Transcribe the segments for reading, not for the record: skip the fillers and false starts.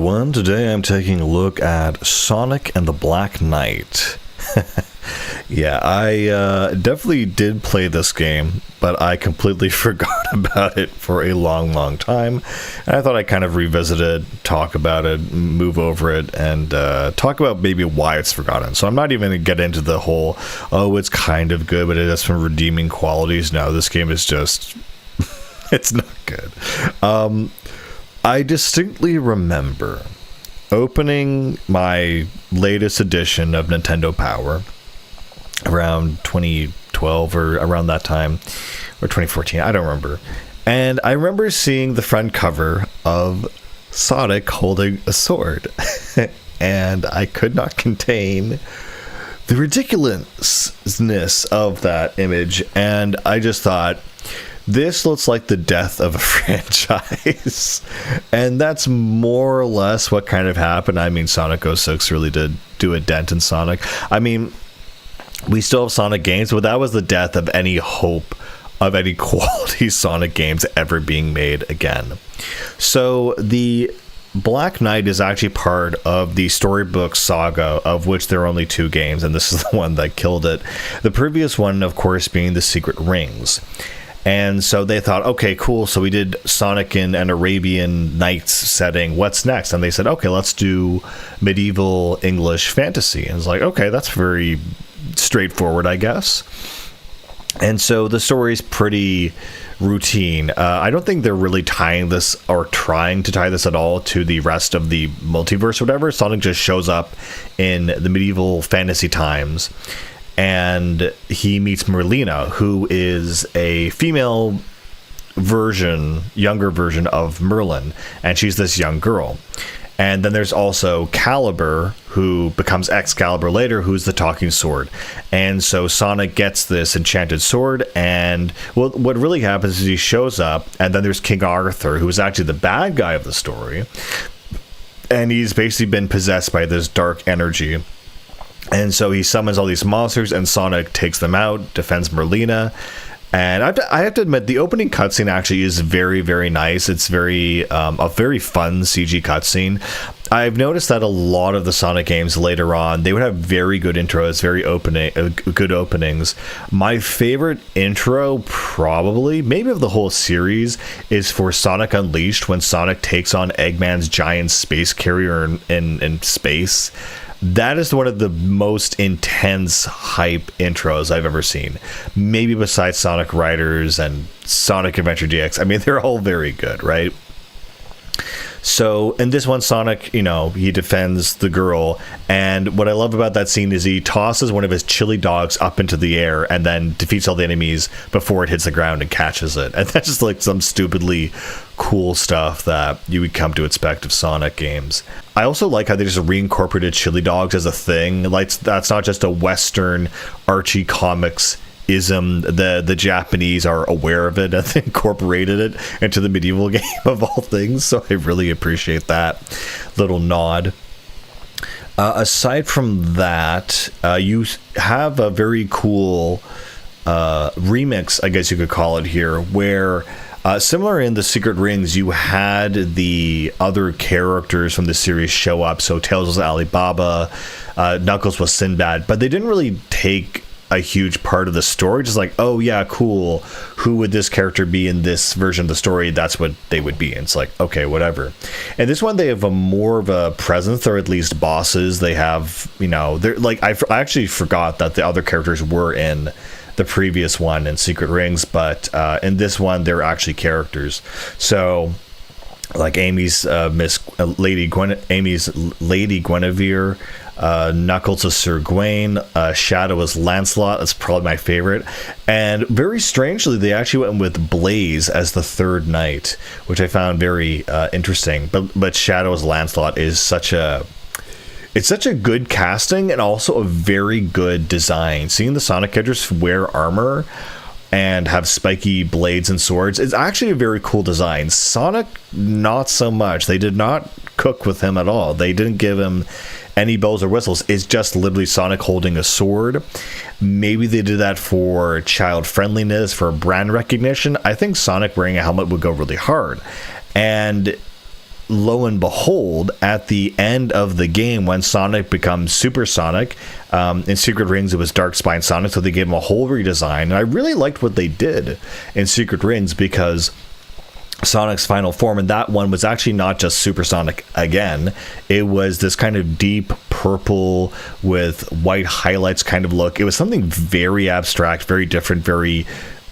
everyone. Today I'm taking a look at Sonic and the Black Knight. Yeah, I definitely did play this game, but I completely forgot about it for a long time. And I thought I'd kind of revisit it, talk about it, move over it, and talk about maybe why it's forgotten. So I'm not even going to get into the whole, oh, it's kind of good, but it has some redeeming qualities. No, this game is just... it's not good. I distinctly remember opening my latest edition of Nintendo Power around 2012 or around that time, or 2014, I don't remember. And I remember seeing the front cover of Sonic holding a sword. And I could not contain the ridiculousness of that image. And I just thought, this looks like the death of a franchise. And that's more or less what kind of happened. I mean, Sonic 06 really did do a dent in Sonic. I mean, we still have Sonic games, but that was the death of any hope of any quality Sonic games ever being made again. So the Black Knight is actually part of the storybook saga, of which there are only 2 games, and this is the one that killed it. The previous one, of course, being The Secret Rings. And so they thought, okay, cool. So we did Sonic in an Arabian Nights setting. What's next? And they said, okay, let's do medieval English fantasy. And it's like, okay, that's very straightforward, I guess. And so the story's pretty routine. I don't think they're really tying this or trying to tie this at all to the rest of the multiverse or whatever. Sonic just shows up in the medieval fantasy times. And he meets Merlina, who is a female version, younger version of Merlin. And she's this young girl. And then there's also Caliber, who becomes Excalibur later, who's the talking sword. And so Sonic gets this enchanted sword. And well, what really happens is he shows up. And then there's King Arthur, who is actually the bad guy of the story. And he's basically been possessed by this dark energy. And so he summons all these monsters, and Sonic takes them out, defends Merlina. And I have to admit, the opening cutscene actually is very, very nice. It's very a very fun CG cutscene. I've noticed that a lot of the Sonic games later on, they would have very good intros, very good openings. My favorite intro, probably, maybe of the whole series, is for Sonic Unleashed, when Sonic takes on Eggman's giant space carrier in space. That is one of the most intense hype intros I've ever seen. Maybe besides Sonic Riders and Sonic Adventure DX. I mean, they're all very good, right? So in this one, Sonic, he defends the girl. And what I love about that scene is he tosses one of his chili dogs up into the air and then defeats all the enemies before it hits the ground and catches it. And that's just like some stupidly cool stuff that you would come to expect of Sonic games. I also like how they just reincorporated chili dogs as a thing. Like, that's not just a Western Archie Comics ism. The Japanese are aware of it and they incorporated it into the medieval game of all things, so I really appreciate that little nod. Aside from that, you have a very cool remix, I guess you could call it here, where similar in The Secret Rings, you had the other characters from the series show up. So Tails was Alibaba, Knuckles was Sinbad, but they didn't really take a huge part of the story. Just like, oh yeah, cool, who would this character be in this version of the story? That's what they would be. And it's like, okay, whatever. And this one, they have a more of a presence, or at least bosses. They have, they're like, I actually forgot that the other characters were in the previous one in Secret Rings, but in this one, they're actually characters. So like Amy's Lady Guinevere, Knuckles is Sir Gawain, Shadow is Lancelot. That's probably my favorite. And very strangely, they actually went with Blaze as the third knight, which I found very interesting. But Shadow as Lancelot is such a good casting, and also a very good design. Seeing the Sonic characters wear armor and have spiky blades and swords is actually a very cool design. Sonic, not so much. They did not cook with him at all. They didn't give him any bells or whistles. It's just literally Sonic holding a sword. Maybe they did that for child friendliness, for brand recognition. I think Sonic wearing a helmet would go really hard. And lo and behold, at the end of the game, when Sonic becomes Super Sonic, in Secret Rings it was Dark Spine Sonic, so they gave him a whole redesign. And I really liked what they did in Secret Rings, because Sonic's final form, and that one was actually not just Super Sonic again. It was this kind of deep purple with white highlights kind of look. It was something very abstract, very different, very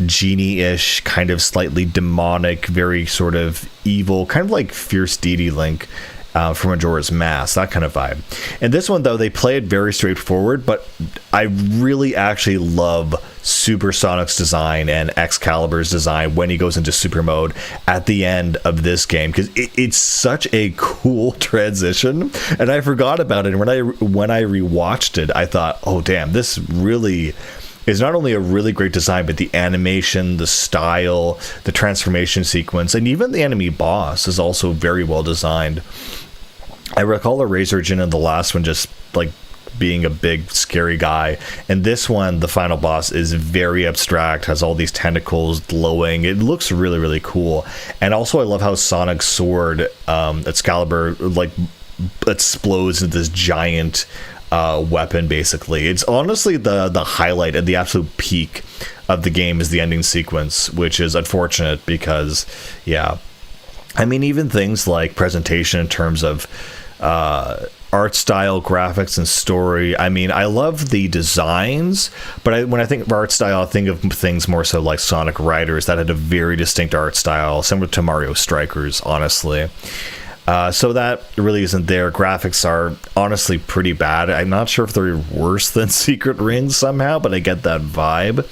genie-ish, kind of slightly demonic, very sort of evil, kind of like Fierce Deity Link from Majora's Mask, that kind of vibe. And this one, though, they play it very straightforward, but I really actually love Super Sonic's design and Excalibur's design when he goes into super mode at the end of this game, because it's such a cool transition, and I forgot about it. And when I rewatched it, I thought, oh damn, this really is not only a really great design, but the animation, the style, the transformation sequence, and even the enemy boss is also very well designed. I recall the Razor Jin in the last one just like being a big scary guy, and this one, the final boss, is very abstract, has all these tentacles glowing. It looks really, really cool. And also I love how Sonic's sword, Excalibur, like explodes into this giant weapon. Basically, it's honestly the highlight and the absolute peak of the game is the ending sequence, which is unfortunate because, yeah, I mean, even things like presentation in terms of art style, graphics, and story. I mean, I love the designs, but when I think of art style, I think of things more so like Sonic Riders that had a very distinct art style, similar to Mario Strikers, honestly. So that really isn't there. Graphics are honestly pretty bad. I'm not sure if they're worse than Secret Rings somehow, but I get that vibe.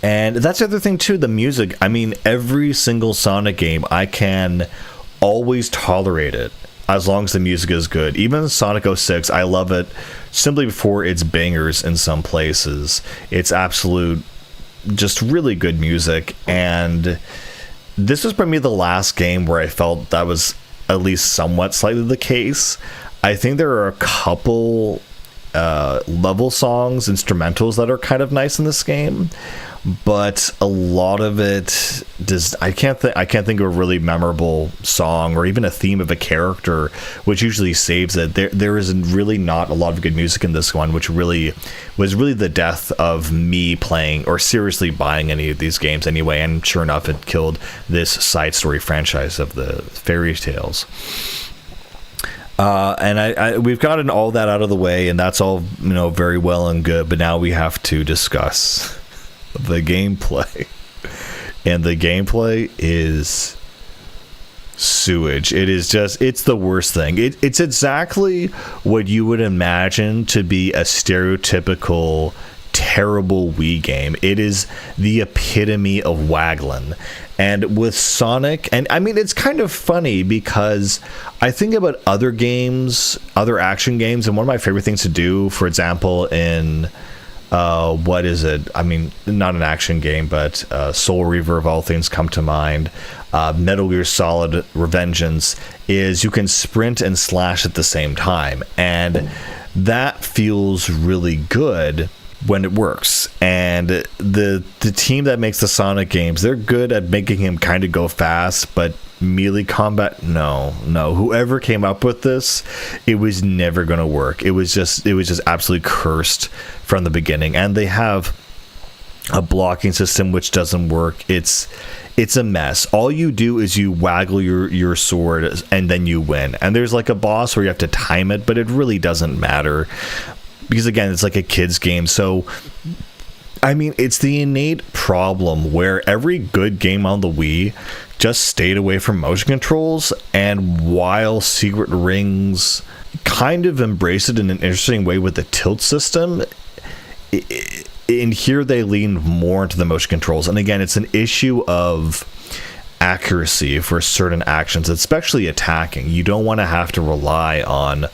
And that's the other thing too, the music. I mean, every single Sonic game, I can always tolerate it as long as the music is good. Even Sonic 06, I love it simply for its bangers in some places. It's absolute, just really good music. And this was probably the last game where I felt that was at least somewhat slightly the case. I think there are a couple level songs, instrumentals that are kind of nice in this game, but a lot of it does. I can't think of a really memorable song or even a theme of a character, which usually saves it. There is really not a lot of good music in this one, which really was the death of me playing or seriously buying any of these games anyway. And sure enough, it killed this side story franchise of the Fairy Tales. And we've gotten all that out of the way, and that's all, very well and good. But now we have to discuss the gameplay, and the gameplay is sewage. It's the worst thing. It's exactly what you would imagine to be a stereotypical terrible Wii game. It is the epitome of waggling. And with Sonic, and I mean, it's kind of funny because I think about other games, other action games, and one of my favorite things to do, for example, in what is it? I mean, not an action game, but Soul Reaver of all things come to mind. Metal Gear Solid Revengeance is you can sprint and slash at the same time, and that feels really good when it works. And the team that makes the Sonic games, they're good at making him kind of go fast, but melee combat, no. Whoever came up with this, it was never going to work. It was just absolutely cursed from the beginning. And they have a blocking system which doesn't work. It's a mess. All you do is you waggle your sword and then you win. And there's like a boss where you have to time it, but it really doesn't matter, because again, it's like a kid's game. So I mean, it's the innate problem where every good game on the Wii just stayed away from motion controls, and while Secret Rings kind of embraced it in an interesting way with the tilt system, in here they leaned more into the motion controls. And again, it's an issue of accuracy for certain actions, especially attacking. You don't want to have to rely on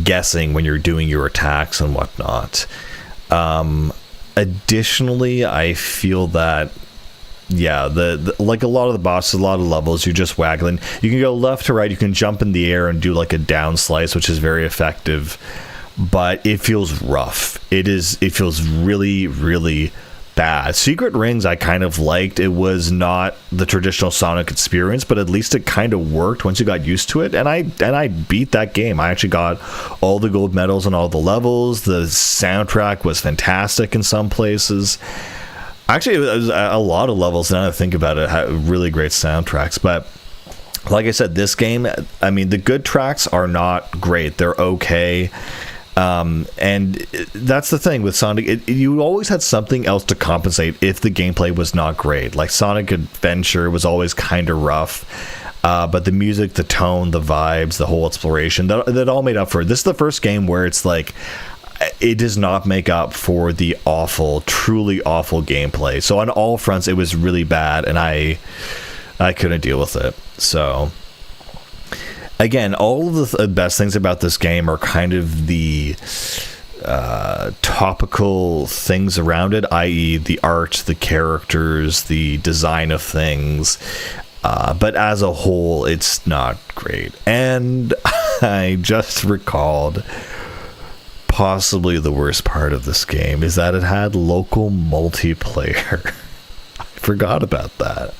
guessing when you're doing your attacks and whatnot. Additionally, I feel that the like a lot of the bosses, a lot of levels, you're just waggling. You can go left to right, you can jump in the air and do like a down slice, which is very effective, but it feels rough. It feels really, really bad. Secret Rings I kind of liked. It was not the traditional Sonic experience, but at least it kind of worked once you got used to it. And I beat that game. I actually got all the gold medals on all the levels. The soundtrack was fantastic in some places. Actually, it was a lot of levels, now that I think about it, had really great soundtracks. But like I said, this game, I mean, the good tracks are not great. They're okay. And that's the thing with Sonic. You always had something else to compensate if the gameplay was not great. Like Sonic Adventure was always kind of rough. But the music, the tone, the vibes, the whole exploration, that all made up for it. This is the first game where it's like, it does not make up for the awful, truly awful gameplay. So on all fronts, it was really bad, and I couldn't deal with it. So again, all of the best things about this game are kind of the topical things around it, i.e. the art, the characters, the design of things. But as a whole, it's not great. And I just recalled possibly the worst part of this game is that it had local multiplayer. I forgot about that.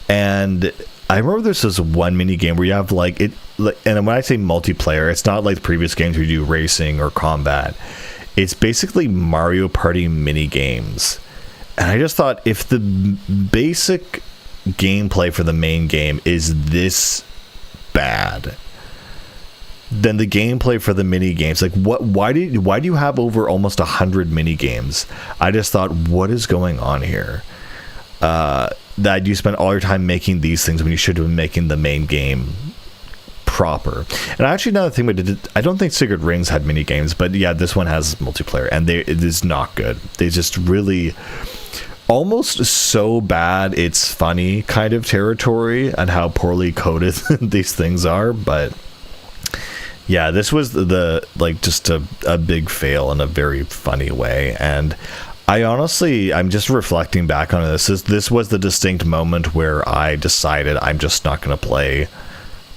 And I remember there's this one mini game where you have like it, and when I say multiplayer, it's not like the previous games where you do racing or combat. It's basically Mario Party mini games. And I just thought, if the basic gameplay for the main game is this bad, then the gameplay for the mini games, like why do you have over almost 100 mini games? I just thought, what is going on here? That you spend all your time making these things when you should have been making the main game proper. And actually, another thing, I don't think Secret Rings had mini games, but yeah, this one has multiplayer, and it is not good. They just really almost so bad it's funny kind of territory, and how poorly coded these things are. But yeah, this was just a big fail in a very funny way. And I'm just reflecting back on this. This was the distinct moment where I decided I'm just not going to play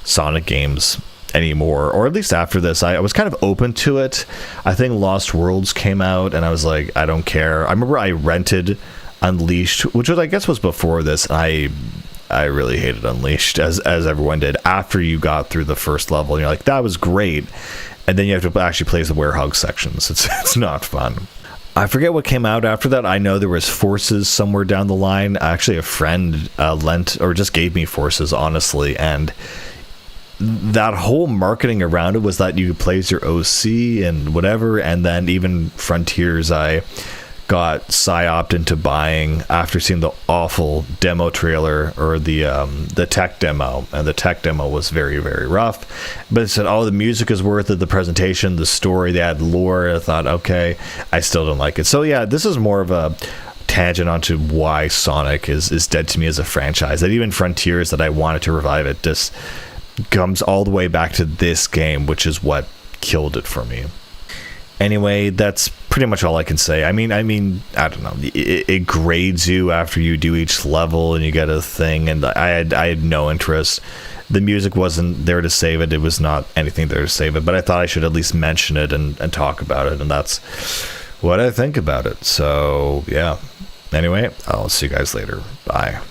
Sonic games anymore, or at least after this. I was kind of open to it. I think Lost Worlds came out, and I was like, I don't care. I remember I rented Unleashed, which I guess was before this. I really hated Unleashed, as everyone did, after you got through the first level, and you're like, that was great, and then you have to actually play the Werehog sections. It's not fun. I forget what came out after that. I know there was Forces somewhere down the line. Actually, a friend lent or just gave me Forces, honestly, and that whole marketing around it was that you could play as your OC and whatever, and then even Frontiers I got psyoped into buying after seeing the awful demo trailer, or the tech demo, and the tech demo was very, very rough. But it said, oh, the music is worth it, the presentation, the story, they had lore. I thought, okay, I still don't like it. So yeah, this is more of a tangent onto why Sonic is dead to me as a franchise. That even Frontiers, that I wanted to revive it, just comes all the way back to this game, which is what killed it for me. Anyway, that's pretty much all I can say. I mean, I don't know. It grades you after you do each level, and you get a thing. And I had no interest. The music wasn't there to save it. It was not anything there to save it. But I thought I should at least mention it and talk about it. And that's what I think about it. So yeah. Anyway, I'll see you guys later. Bye.